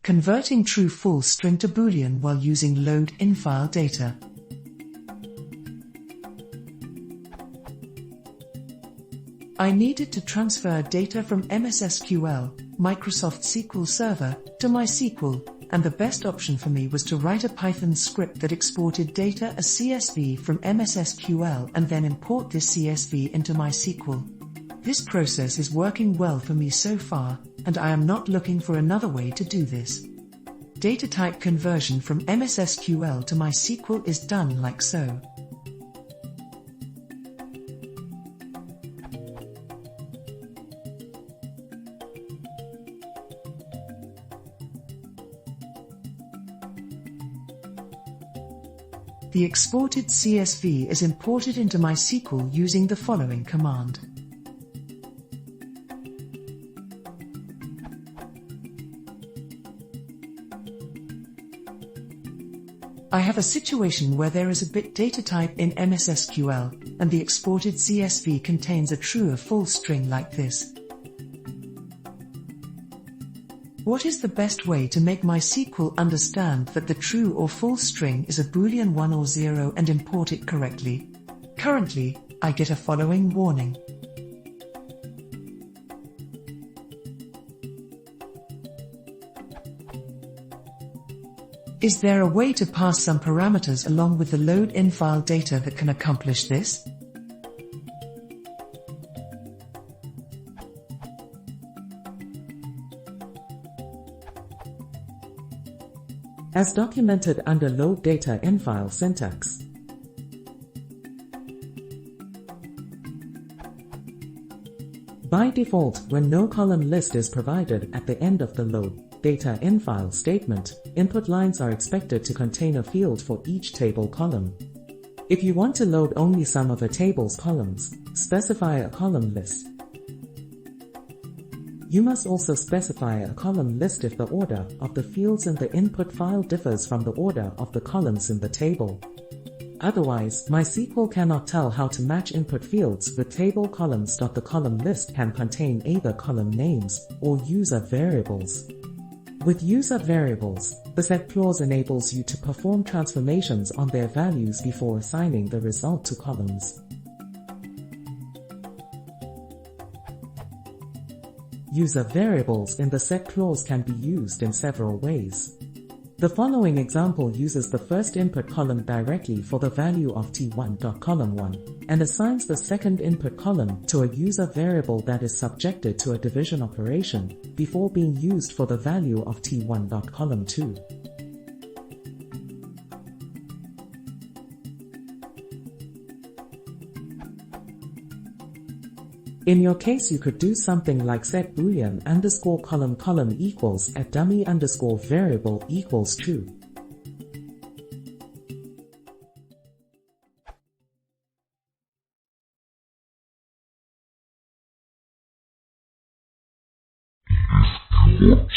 Converting true-false string to boolean while using load infile data. I needed to transfer data from MS SQL, Microsoft SQL Server, to MySQL, and the best option for me was to write a Python script that exported data as CSV from MS SQL and then import this CSV into MySQL. This process is working well for me so far, and I am not looking for another way to do this. Data type conversion from MS SQL to MySQL is done like so. The exported CSV is imported into MySQL using the following command. I have a situation where there is a bit data type in MS SQL, and the exported CSV contains a true or false string like this. What is the best way to make MySQL understand that the true or false string is a boolean 1 or 0 and import it correctly? Currently, I get a following warning. Is there a way to pass some parameters along with the load infile data that can accomplish this? As documented under load data infile syntax. By default, when no column list is provided at the end of the load data infile statement, input lines are expected to contain a field for each table column. If you want to load only some of a table's columns, specify a column list. You must also specify a column list if the order of the fields in the input file differs from the order of the columns in the table. Otherwise, MySQL cannot tell how to match input fields with table columns. The column list can contain either column names or user variables. With user variables, the set clause enables you to perform transformations on their values before assigning the result to columns. User variables in the set clause can be used in several ways. The following example uses the first input column directly for the value of t1.column1, and assigns the second input column to a user variable that is subjected to a division operation, before being used for the value of t1.column2. In your case, you could do something like set boolean underscore column column equals at dummy underscore variable equals true. What